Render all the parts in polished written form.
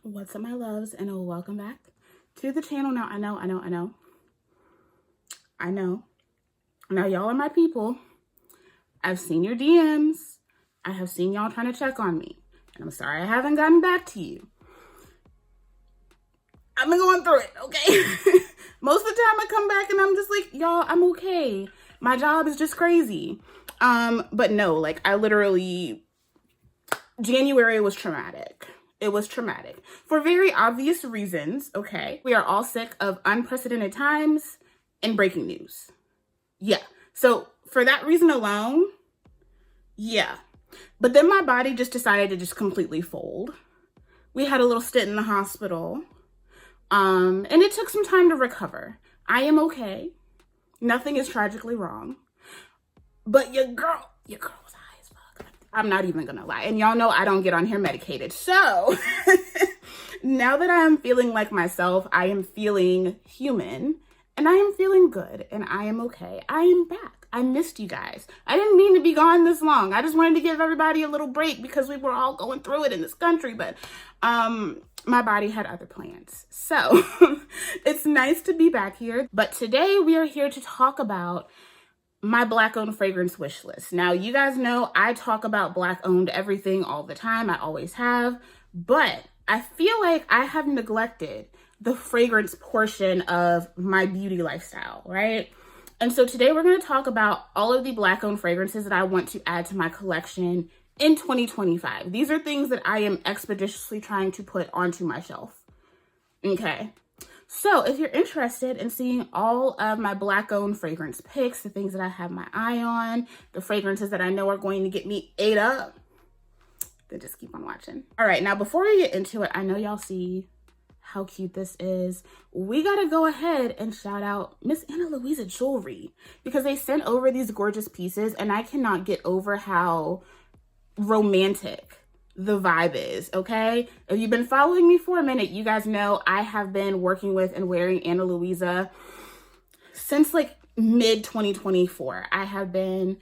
What's up, my loves, and welcome back to the channel. Now, I know. Now, y'all are my people. I've seen your DMs. I have seen y'all trying to check on me. And I'm sorry I haven't gotten back to you. I've been going through it, okay? Most of the time I come back and I'm just like, y'all, I'm okay. My job is just crazy. But no, like I literally, January was traumatic. It was traumatic for very obvious reasons, okay? We are all sick of unprecedented times and breaking news. Yeah, so for that reason alone, yeah. But then my body just decided to just completely fold. We had a little stint in the hospital, and it took some time to recover. I am okay. Nothing is tragically wrong. But your girl was high as fuck. I'm not even gonna lie. And y'all know I don't get on here medicated. So now that I am feeling like myself, I am feeling human and I am feeling good and I am okay. I am back. I missed you guys. I didn't mean to be gone this long. I just wanted to give everybody a little break because we were all going through it in this country, but my body had other plans. So it's nice to be back here. But today we are here to talk about my Black-owned fragrance wish list. Now, you guys know I talk about Black-owned everything all the time. I always have. But I feel like I have neglected the fragrance portion of my beauty lifestyle, right? And so today we're going to talk about all of the Black-owned fragrances that I want to add to my collection in 2025. These are things that I am expeditiously trying to put onto my shelf. Okay. So if you're interested in seeing all of my Black-owned fragrance picks, the things that I have my eye on, the fragrances that I know are going to get me ate up, then just keep on watching. All right, now before we get into it, I know y'all see how cute this is. We gotta go ahead and shout out Miss Ana Luisa Jewelry because they sent over these gorgeous pieces and I cannot get over how romantic the vibe is, okay? If you've been following me for a minute, you guys know I have been working with and wearing Ana Luisa since like mid 2024. I have been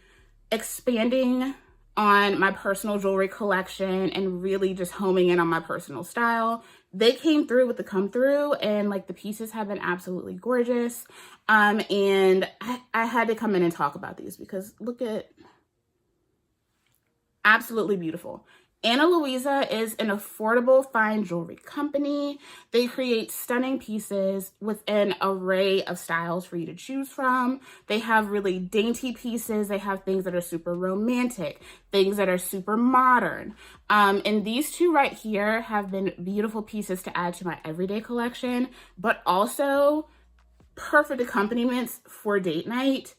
expanding on my personal jewelry collection and really just homing in on my personal style. They came through with the come through and like the pieces have been absolutely gorgeous. And I had to come in and talk about these because look at, absolutely beautiful. Ana Luisa is an affordable fine jewelry company. They create stunning pieces with an array of styles for you to choose from. They have really dainty pieces. They have things that are super romantic, things that are super modern. And these two right here have been beautiful pieces to add to my everyday collection, but also perfect accompaniments for date night.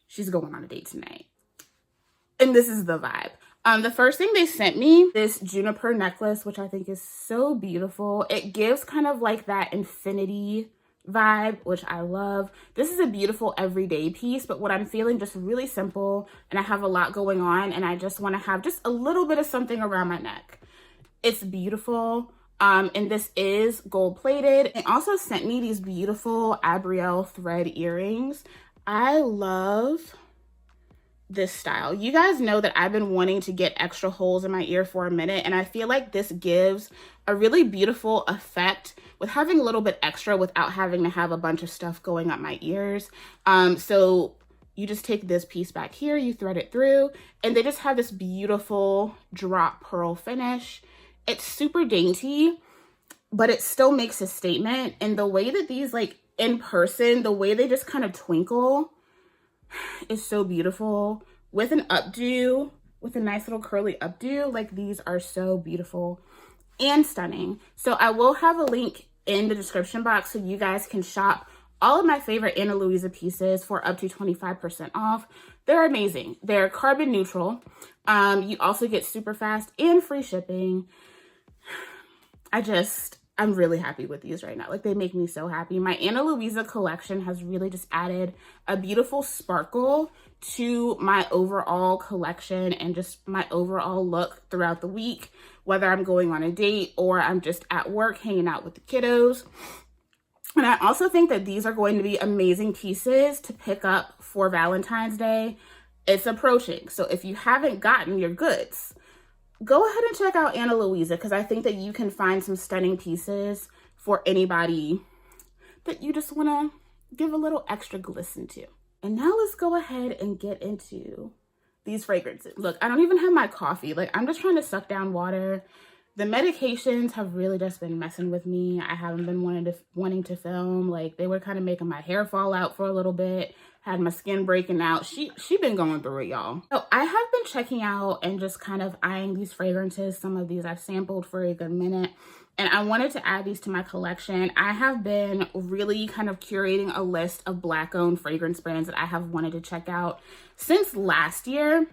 She's going on a date tonight. And this is the vibe. The first thing they sent me, this juniper necklace, which I think is so beautiful. It gives kind of like that infinity vibe, which I love. This is a beautiful everyday piece, but what I'm feeling just really simple and I have a lot going on and I just want to have just a little bit of something around my neck. It's beautiful. And this is gold plated. They also sent me these beautiful Abrielle thread earrings. I love this style. You guys know that I've been wanting to get extra holes in my ear for a minute, and I feel like this gives a really beautiful effect with having a little bit extra without having to have a bunch of stuff going up my ears. So you just take this piece back here, you thread it through, and they just have this beautiful drop pearl finish. It's super dainty, but it still makes a statement. And the way that these, like in person, the way they just kind of twinkle is so beautiful with an updo, with a nice little curly updo. Like these are so beautiful and stunning. So I will have a link in the description box so you guys can shop all of my favorite Ana Luisa pieces for up to 25% off. They're amazing. They're carbon neutral. You also get super fast and free shipping. I'm really happy with these right now. Like they make me so happy. My Ana Luisa collection has really just added a beautiful sparkle to my overall collection and just my overall look throughout the week, whether I'm going on a date or I'm just at work hanging out with the kiddos. And I also think that these are going to be amazing pieces to pick up for Valentine's Day. It's approaching. So if you haven't gotten your goods, go ahead and check out Ana Luisa, because I think that you can find some stunning pieces for anybody that you just want to give a little extra glisten to. And now let's go ahead and get into these fragrances. Look, I don't even have my coffee. Like, I'm just trying to suck down water. The medications have really just been messing with me. I haven't been wanting to film. Like, they were kind of making my hair fall out for a little bit. Had my skin breaking out. She been going through it, y'all. So I have been checking out and just kind of eyeing these fragrances. Some of these I've sampled for a good minute, and I wanted to add these to my collection. I have been really kind of curating a list of Black-owned fragrance brands that I have wanted to check out since last year,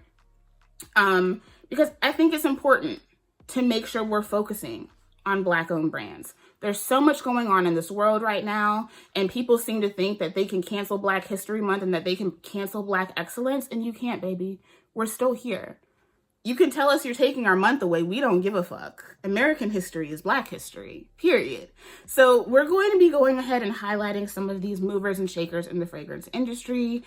because I think it's important to make sure we're focusing on Black-owned brands. There's so much going on in this world right now, and people seem to think that they can cancel Black History Month and that they can cancel Black excellence, and you can't, baby. We're still here. You can tell us you're taking our month away. We don't give a fuck. American history is Black history, period. So we're going to be going ahead and highlighting some of these movers and shakers in the fragrance industry.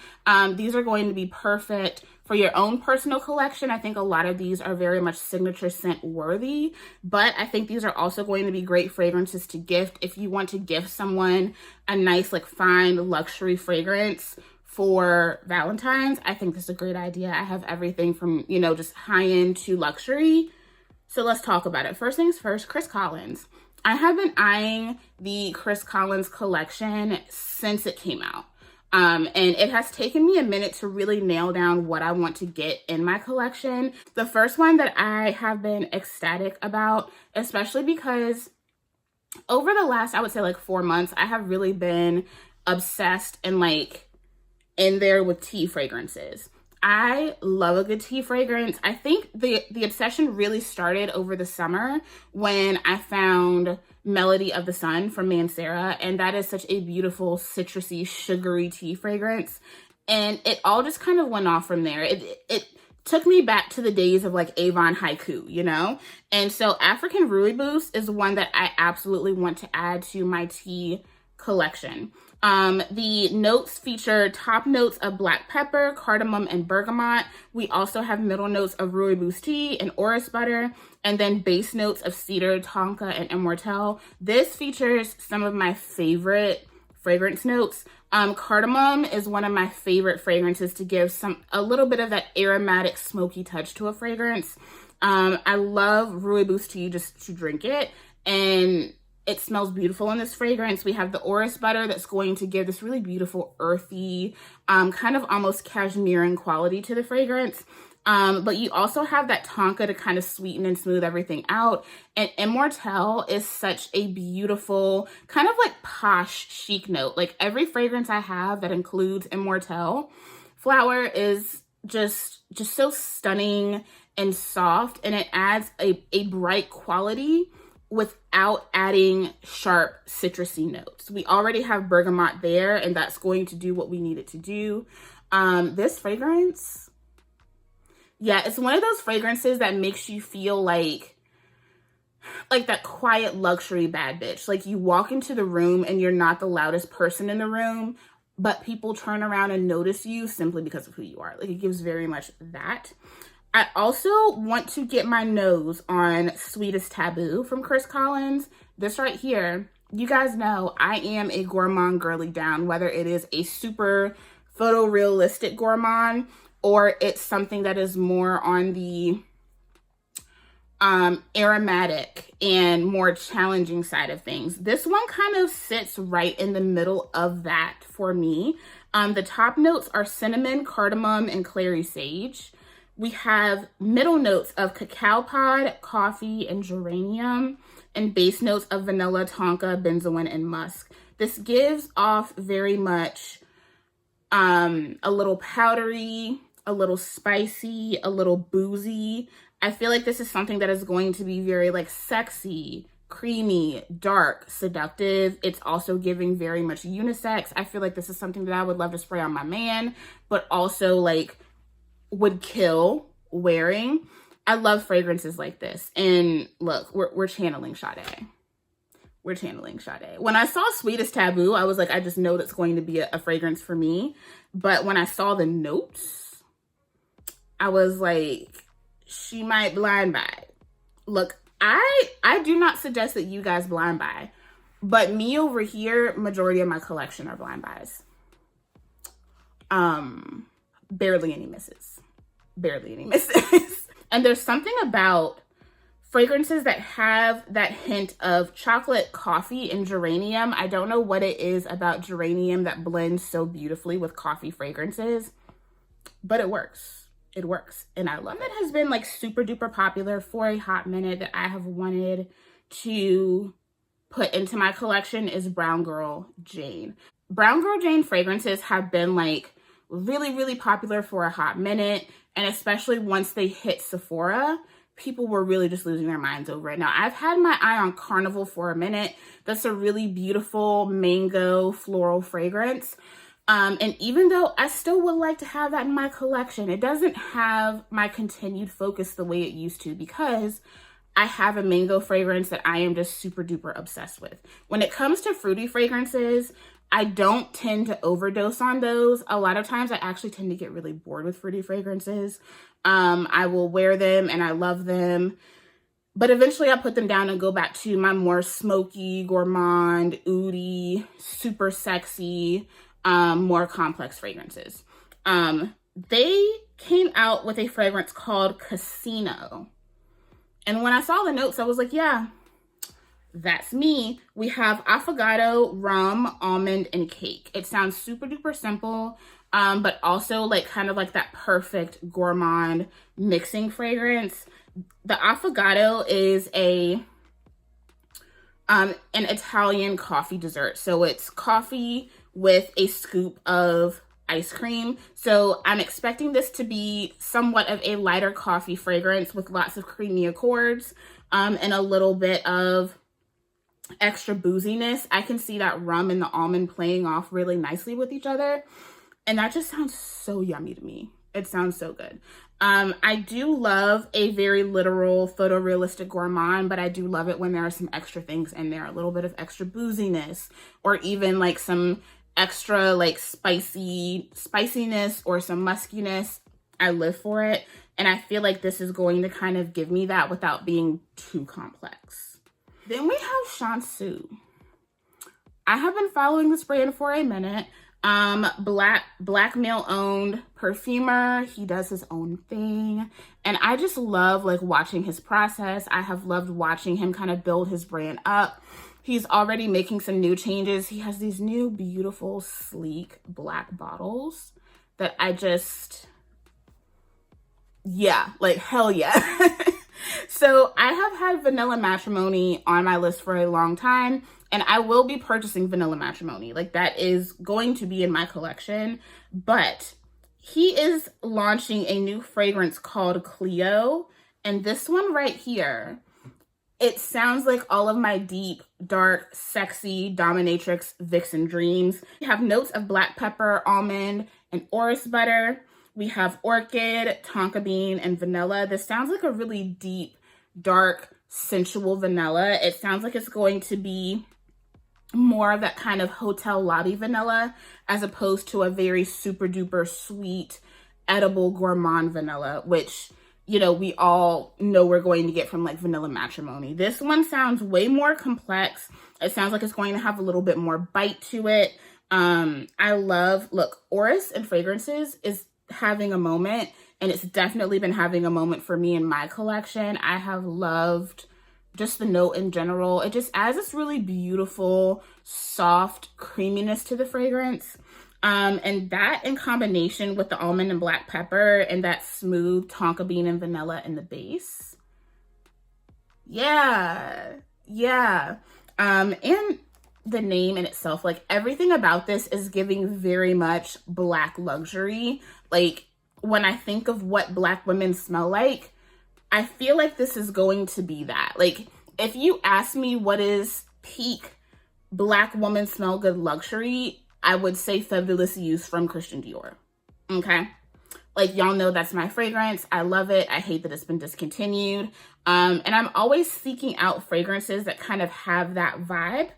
These are going to be perfect for your own personal collection. I think a lot of these are very much signature scent worthy, but I think these are also going to be great fragrances to gift if you want to gift someone a nice, like, fine luxury fragrance for Valentine's. I think this is a great idea. I have everything from, you know, just high-end to luxury. So let's talk about it. First things first, Chris Collins. I have been eyeing the Chris Collins collection since it came out. And it has taken me a minute to really nail down what I want to get in my collection. The first one that I have been ecstatic about, especially because over the last, I would say, like 4 months, I have really been obsessed and like in there with tea fragrances. I love a good tea fragrance. I think the obsession really started over the summer when I found Melody of the Sun from Mancera, and that is such a beautiful citrusy, sugary tea fragrance. And it all just kind of went off from there. It took me back to the days of like Avon Haiku, you know? And so African Rooibos is one that I absolutely want to add to my tea collection. The notes feature top notes of black pepper, cardamom, and bergamot. We also have middle notes of Rooibos tea and orris butter, and then base notes of cedar, tonka, and immortelle. This features some of my favorite fragrance notes. Cardamom is one of my favorite fragrances to give a little bit of that aromatic, smoky touch to a fragrance. I love Rooibos tea just to drink it, and it smells beautiful in this fragrance. We have the orris butter that's going to give this really beautiful, earthy, kind of almost cashmere quality to the fragrance. But you also have that tonka to kind of sweeten and smooth everything out. And immortelle is such a beautiful, kind of like posh, chic note. Like every fragrance I have that includes immortelle flower is just so stunning and soft, and it adds a bright quality without adding sharp citrusy notes. We already have bergamot there, and that's going to do what we need it to do. This fragrance, yeah, it's one of those fragrances that makes you feel like that quiet luxury bad bitch. Like you walk into the room and you're not the loudest person in the room, but people turn around and notice you simply because of who you are. Like it gives very much that. I also want to get my nose on Sweetest Taboo from Chris Collins. This right here, you guys know I am a gourmand girly down, whether it is a super photorealistic gourmand or it's something that is more on the aromatic and more challenging side of things. This one kind of sits right in the middle of that for me. The top notes are cinnamon, cardamom, and clary sage. We have middle notes of cacao pod, coffee, and geranium, and base notes of vanilla, tonka, benzoin, and musk. This gives off very much a little powdery, a little spicy, a little boozy. I feel like this is something that is going to be very like sexy, creamy, dark, seductive. It's also giving very much unisex. I feel like this is something that I would love to spray on my man, but also like would kill wearing. I love fragrances like this. And look, we're channeling Sade. We're channeling Sade. When I saw Sweetest Taboo, I was like, I just know that's going to be a fragrance for me. But when I saw the notes, I was like, she might blind buy. Look, I do not suggest that you guys blind buy, but me over here, majority of my collection are blind buys. Barely any misses. Barely any misses. And there's something about fragrances that have that hint of chocolate, coffee, and geranium. I don't know what it is about geranium that blends so beautifully with coffee fragrances, but it works. It works. And I love it. It has been like super duper popular for a hot minute that I have wanted to put into my collection is BrownGirlJane. BrownGirlJane fragrances have been like really, really popular for a hot minute. And especially once they hit Sephora, people were really just losing their minds over it. Now, I've had my eye on Carnival for a minute. That's a really beautiful mango floral fragrance. And even though I still would like to have that in my collection, it doesn't have my continued focus the way it used to because I have a mango fragrance that I am just super duper obsessed with. When it comes to fruity fragrances, I don't tend to overdose on those. A lot of times I actually tend to get really bored with fruity fragrances. I will wear them and I love them, but eventually I put them down and go back to my more smoky, gourmand, oudy, super sexy, more complex fragrances. They came out with a fragrance called Casino. And when I saw the notes, I was like, yeah, that's me. We have affogato, rum, almond, and cake. It sounds super duper simple, but also like kind of like that perfect gourmand mixing fragrance. The affogato is an Italian coffee dessert. So it's coffee with a scoop of ice cream. So I'm expecting this to be somewhat of a lighter coffee fragrance with lots of creamy accords, and a little bit of extra booziness. I can see that rum and the almond playing off really nicely with each other. And that just sounds so yummy to me. It sounds so good. I do love a very literal photorealistic gourmand, but I do love it when there are some extra things in there, a little bit of extra booziness, or even like some extra like spiciness or some muskiness. I live for it. And I feel like this is going to kind of give me that without being too complex. Then we have Chanceux. I have been following this brand for a minute. Black male-owned perfumer. He does his own thing. And I just love like watching his process. I have loved watching him kind of build his brand up. He's already making some new changes. He has these new beautiful, sleek black bottles that I just, yeah, like hell yeah. So I have had Vanilla Matrimony on my list for a long time, and I will be purchasing Vanilla Matrimony. Like that is going to be in my collection, but he is launching a new fragrance called Cleo. And this one right here, it sounds like all of my deep, dark, sexy dominatrix vixen dreams. We have notes of black pepper, almond, and orris butter. We have orchid, tonka bean, and vanilla. This sounds like a really deep, dark, sensual vanilla. It sounds like it's going to be more of that kind of hotel lobby vanilla as opposed to a very super duper sweet, edible gourmand vanilla, which, you know, we all know we're going to get from like Vanilla Matrimony. This one sounds way more complex. It sounds like it's going to have a little bit more bite to it. I love, look, orris and fragrances is having a moment, and it's definitely been having a moment for me in my collection. I have loved just the note in general. It just adds this really beautiful, soft creaminess to the fragrance. And that in combination with the almond and black pepper and that smooth tonka bean and vanilla in the base. Yeah. And the name in itself, like everything about this is giving very much black luxury. Like when I think of what black women smell like, I feel like this is going to be that. Like if you ask me what is peak black woman smell good luxury, I would say Fabulous Youth from Christian Dior. Okay. Like y'all know that's my fragrance. I love it. I hate that it's been discontinued. And I'm always seeking out fragrances that kind of have that vibe.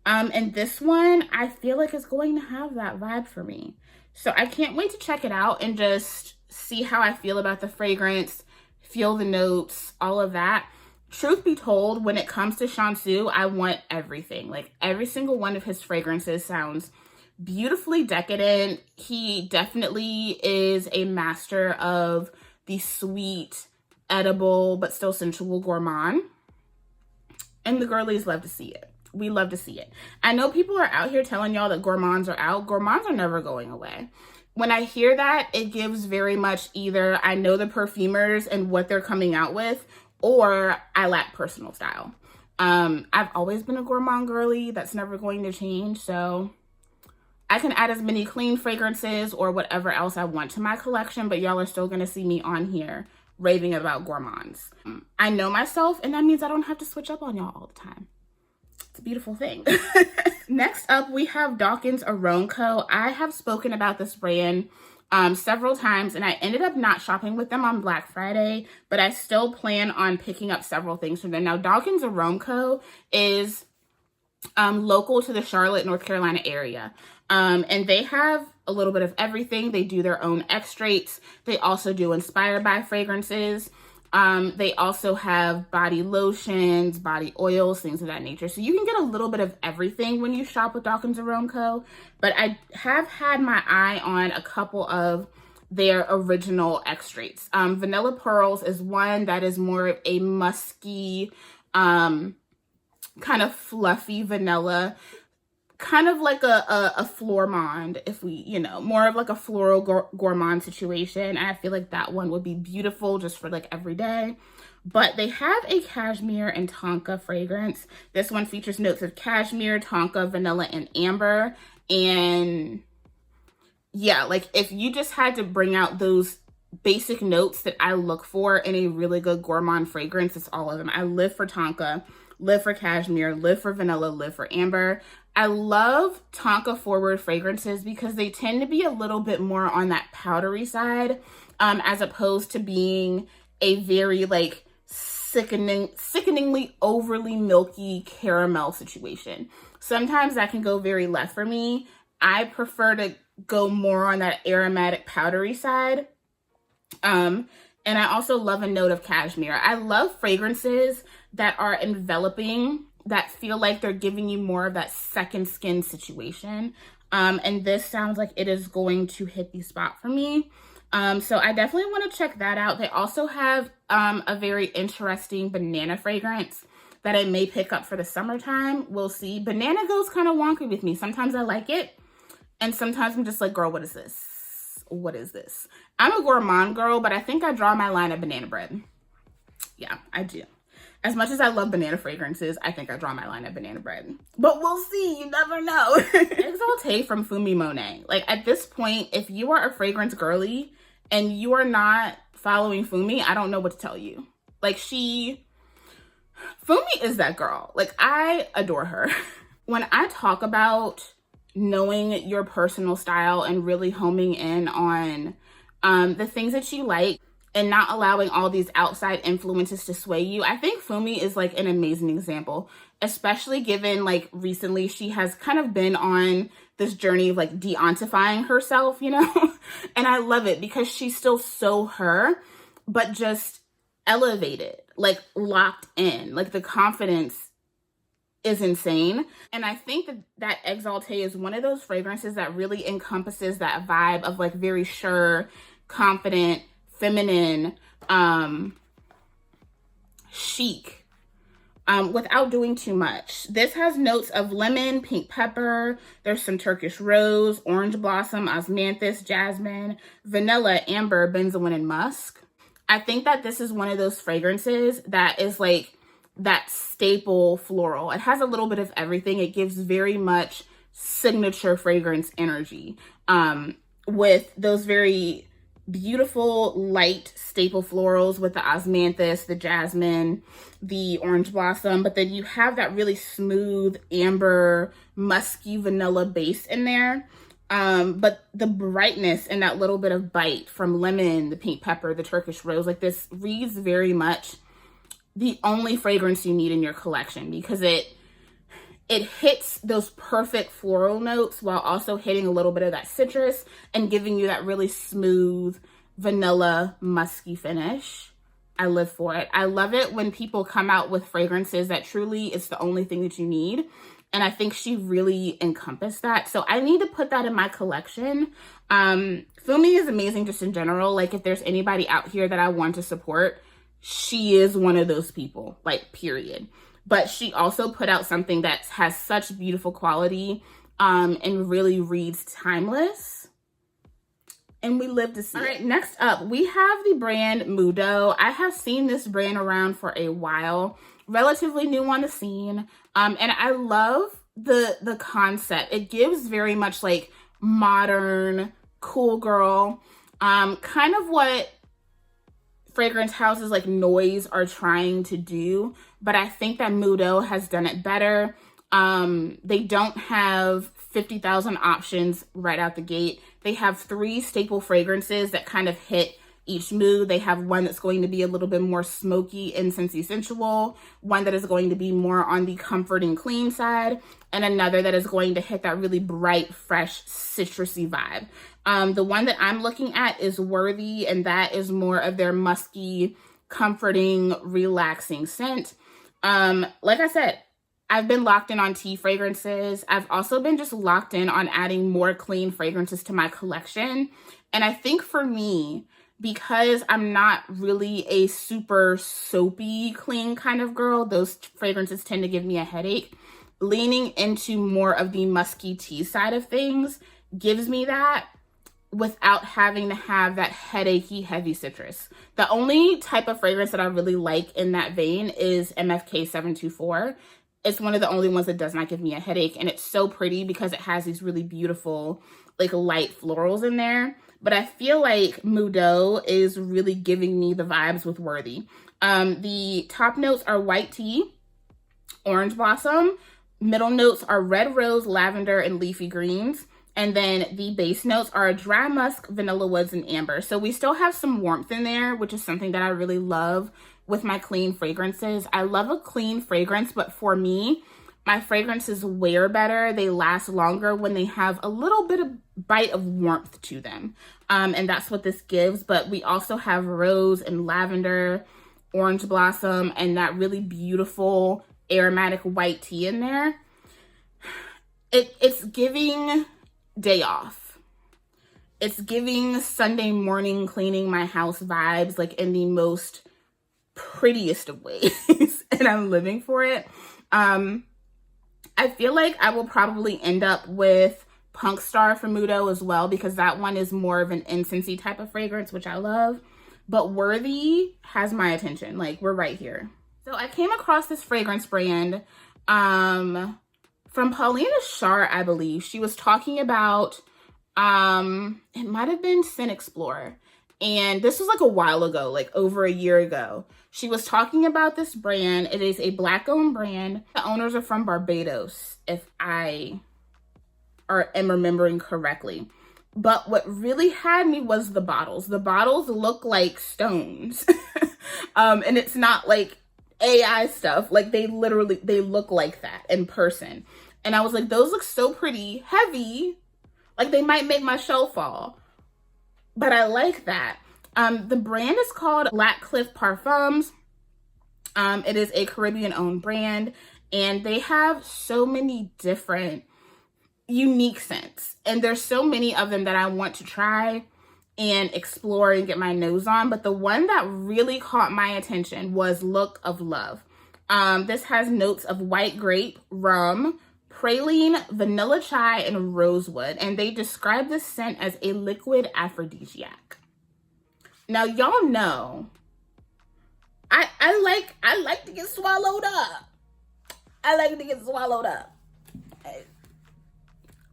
And this one, I feel like it's going to have that vibe for me. So I can't wait to check it out and just see how I feel about the fragrance, feel the notes, all of that. truth be told, when it comes to Chanceux, I want everything. Like, every single one of his fragrances sounds beautifully decadent. He definitely is a master of the sweet, edible, but still sensual gourmand. And the girlies love to see it. We love to see it. I know people are out here telling y'all that gourmands are out. Gourmands are never going away. When I hear that, it gives very much either I know the perfumers and what they're coming out with, or I lack personal style. I've always been a gourmand girly. That's never going to change. So I can add as many clean fragrances or whatever else I want to my collection, but y'all are still going to see me on here raving about gourmands. I know myself, and that means I don't have to switch up on y'all all the time. It's a beautiful thing. Next up, we have Daukens Arome Co. I have spoken about this brand several times, and I ended up not shopping with them on Black Friday, but I still plan on picking up several things from them. Now, Daukens Arome Co. is local to the Charlotte, North Carolina area. And they have a little bit of everything. They do their own extracts. They also do inspired by fragrances. They also have body lotions, body oils, things of that nature. So you can get a little bit of everything when you shop with Daukens Arome Co. But I have had my eye on a couple of their original extracts. Vanilla Pearls is one that is more of a musky, kind of fluffy vanilla, kind of like a flormand, if we, you know, more of like a floral gourmand situation. I feel like that one would be beautiful just for like every day. But they have a cashmere and tonka fragrance. This one features notes of cashmere, tonka, vanilla, and amber. And yeah, like if you just had to bring out those basic notes that I look for in a really good gourmand fragrance, it's all of them. I live for tonka, live for cashmere, live for vanilla, live for amber. I love tonka forward fragrances because they tend to be a little bit more on that powdery side, as opposed to being a very like sickeningly overly milky caramel situation. Sometimes that can go very left for me. I prefer to go more on that aromatic powdery side. And I also love a note of cashmere. I love fragrances that are enveloping, that feel like they're giving you more of that second skin situation. And this sounds like it is going to hit the spot for me. So I definitely want to check that out. They also have a very interesting banana fragrance that I may pick up for the summertime. We'll see. Banana goes kind of wonky with me. Sometimes I like it, and sometimes I'm just like, girl, what is this? What is this? I'm a gourmand girl, but I think I draw my line at banana bread. Yeah, I do. As much as I love banana fragrances, I think I draw my line at banana bread. But we'll see. You never know. Exalté from Funmi Monet. Like, at this point, if you are a fragrance girly and you are not following Funmi, I don't know what to tell you. Like, Funmi is that girl. Like, I adore her. When I talk about knowing your personal style and really homing in on the things that you like, and not allowing all these outside influences to sway you, I think Funmi is like an amazing example, especially given like recently she has kind of been on this journey of like de-auntifying herself, you know? And I love it because she's still so her, but just elevated, like locked in, like the confidence is insane. And I think that Exalté is one of those fragrances that really encompasses that vibe of like very sure, confident, feminine, chic, without doing too much. This has notes of lemon, pink pepper, there's some Turkish rose, orange blossom, osmanthus, jasmine, vanilla, amber, benzoin, and musk. I think that this is one of those fragrances that is like that staple floral. It has a little bit of everything. It gives very much signature fragrance energy, with those very beautiful light staple florals with the osmanthus, the jasmine, the orange blossom, but then you have that really smooth amber musky vanilla base in there, but the brightness and that little bit of bite from lemon, the pink pepper, the Turkish rose, like this reads very much the only fragrance you need in your collection, because it hits those perfect floral notes while also hitting a little bit of that citrus and giving you that really smooth vanilla musky finish. I live for it. I love it when people come out with fragrances that truly it's the only thing that you need. And I think she really encompassed that. So I need to put that in my collection. Funmi is amazing just in general. Like, if there's anybody out here that I want to support, she is one of those people, like, period. But she also put out something that has such beautiful quality and really reads timeless. And we live to see it. All right, next up, we have the brand Moodeaux. I have seen this brand around for a while, relatively new on the scene. And I love the concept. It gives very much like modern, cool girl, kind of what fragrance houses like Noise are trying to do. But I think that Moodeaux has done it better. They don't have 50,000 options right out the gate. They have 3 staple fragrances that kind of hit each mood. They have one that's going to be a little bit more smoky, incensey, sensual, one that is going to be more on the comforting, clean side, and another that is going to hit that really bright, fresh, citrusy vibe. The one that I'm looking at is Worthy, and that is more of their musky, comforting, relaxing scent. Like I said, I've been locked in on tea fragrances. I've also been just locked in on adding more clean fragrances to my collection. And I think for me, because I'm not really a super soapy, clean kind of girl, those fragrances tend to give me a headache. Leaning into more of the musky tea side of things gives me that without having to have that headachy, heavy citrus. The only type of fragrance that I really like in that vein is MFK 724. It's one of the only ones that does not give me a headache, and it's so pretty because it has these really beautiful, like, light florals in there. But I feel like Moodeaux is really giving me the vibes with Worthy. The top notes are white tea, orange blossom. Middle notes are red rose, lavender, and leafy greens. And then the base notes are dry musk, vanilla woods, and amber. So we still have some warmth in there, which is something that I really love with my clean fragrances. I love a clean fragrance, but for me, my fragrances wear better. They last longer when they have a little bit of bite of warmth to them. And that's what this gives. But we also have rose and lavender, orange blossom, and that really beautiful aromatic white tea in there. It's giving day off. It's giving Sunday morning cleaning my house vibes, like in the most prettiest of ways. And I'm living for it. I feel like I will probably end up with Punk Star from Moodeaux as well, because that one is more of an incensey type of fragrance, which I love. But Worthy has my attention. Like, we're right here. So I came across this fragrance brand from Paulina Shar, I believe. She was talking about, it might have been Scent Explorer. And this was like a while ago, like over a year ago. She was talking about this brand. It is a Black-owned brand. The owners are from Barbados, if I am remembering correctly. But what really had me was the bottles. The bottles look like stones. And it's not like AI stuff. Like, they look like that in person. And I was like, those look so pretty, heavy. Like, they might make my shelf fall. But I like that. The brand is called Blackcliff Parfums. It is a Caribbean-owned brand, and they have so many different unique scents. And there's so many of them that I want to try and explore and get my nose on. But the one that really caught my attention was Look of Love. This has notes of white grape, rum, praline, vanilla chai, and rosewood. And they describe this scent as a liquid aphrodisiac. Now, y'all know, I like to get swallowed up. I like to get swallowed up.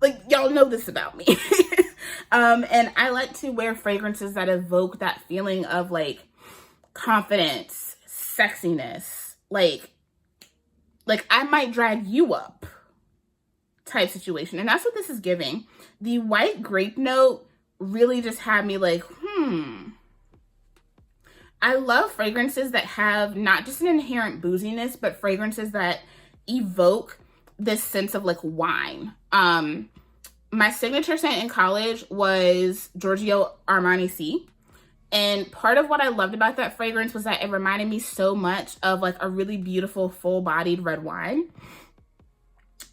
Like, y'all know this about me. And I like to wear fragrances that evoke that feeling of, like, confidence, sexiness. Like I might drag you up type situation. And that's what this is giving. The white grape note really just had me like, I love fragrances that have not just an inherent booziness, but fragrances that evoke this sense of like wine. My signature scent in college was Giorgio Armani C. And part of what I loved about that fragrance was that it reminded me so much of like a really beautiful full-bodied red wine.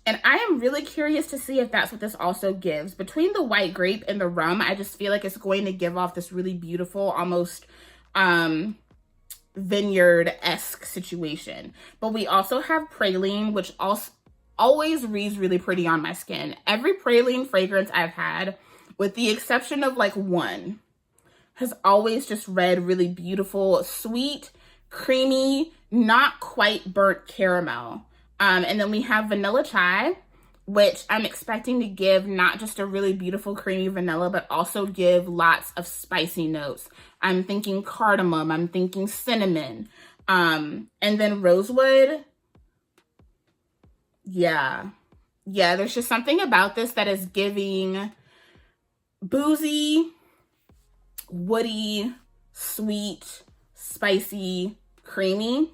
And I am really curious to see if that's what this also gives. Between the white grape and the rum, I just feel like it's going to give off this really beautiful, almost vineyard-esque situation. But we also have praline, which also always reads really pretty on my skin. Every praline fragrance I've had, with the exception of like one, has always just read really beautiful, sweet, creamy, not quite burnt caramel. And then we have vanilla chai, which I'm expecting to give not just a really beautiful creamy vanilla, but also give lots of spicy notes. I'm thinking cardamom, I'm thinking cinnamon, and then rosewood. Yeah, there's just something about this that is giving boozy, woody, sweet, spicy, creamy.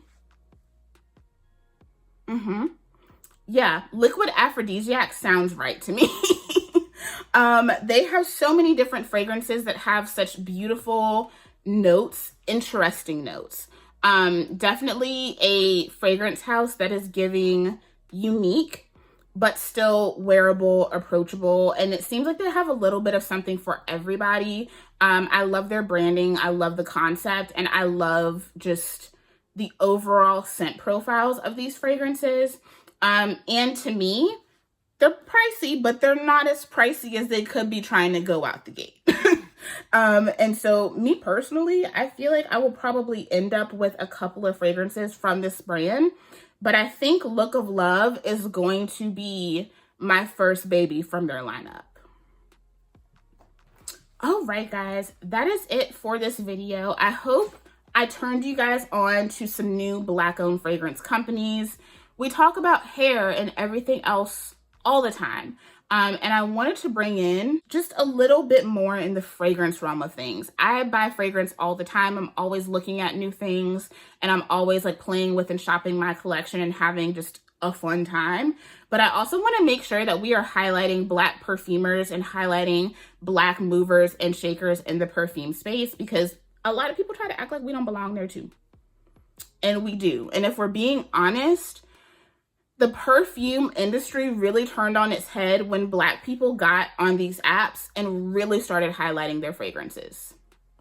Yeah, liquid aphrodisiac sounds right to me. They have so many different fragrances that have such beautiful notes, interesting notes. Definitely a fragrance house that is giving unique, but still wearable, approachable. And it seems like they have a little bit of something for everybody. I love their branding. I love the concept. And I love just the overall scent profiles of these fragrances. And to me, they're pricey, but they're not as pricey as they could be trying to go out the gate. And so me personally, I feel like I will probably end up with a couple of fragrances from this brand, but I think Look of Love is going to be my first baby from their lineup. All right, guys, that is it for this video. I hope I turned you guys on to some new Black-owned fragrance companies. We talk about hair and everything else all the time. And I wanted to bring in just a little bit more in the fragrance realm of things. I buy fragrance all the time. I'm always looking at new things, and I'm always like playing with and shopping my collection and having just a fun time. But I also want to make sure that we are highlighting Black perfumers and highlighting Black movers and shakers in the perfume space, because a lot of people try to act like we don't belong there too. And we do. And if we're being honest, the perfume industry really turned on its head when Black people got on these apps and really started highlighting their fragrances.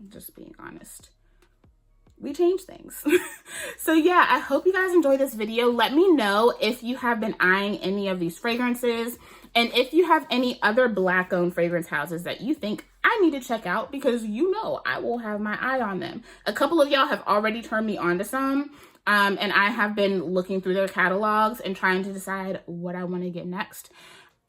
Just being honest. We changed things. So yeah, I hope you guys enjoyed this video. Let me know if you have been eyeing any of these fragrances, and if you have any other Black-owned fragrance houses that you think I need to check out, because you know I will have my eye on them. A couple of y'all have already turned me on to some. And I have been looking through their catalogs and trying to decide what I want to get next.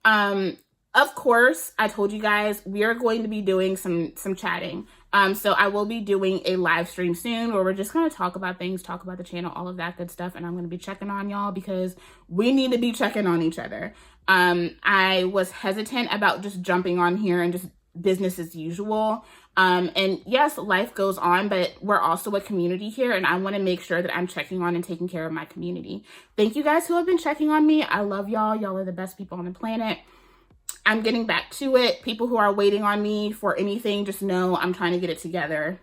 Of course, I told you guys we are going to be doing some chatting. So I will be doing a live stream soon where we're just going to talk about things, talk about the channel, all of that good stuff. And I'm going to be checking on y'all because we need to be checking on each other. I was hesitant about just jumping on here and just business as usual. And yes, life goes on, but we're also a community here, and I want to make sure that I'm checking on and taking care of my community. Thank you guys who have been checking on me. I love y'all. Y'all are the best people on the planet. I'm getting back to it. People who are waiting on me for anything, just know I'm trying to get it together.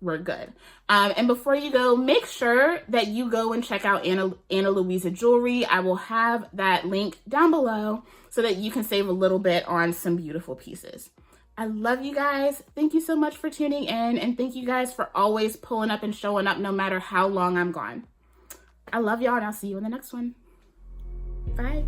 We're good. And before you go, make sure that you go and check out Ana Luisa jewelry. I will have that link down below so that you can save a little bit on some beautiful pieces. I love you guys. Thank you so much for tuning in, and thank you guys for always pulling up and showing up no matter how long I'm gone. I love y'all, and I'll see you in the next one. Bye.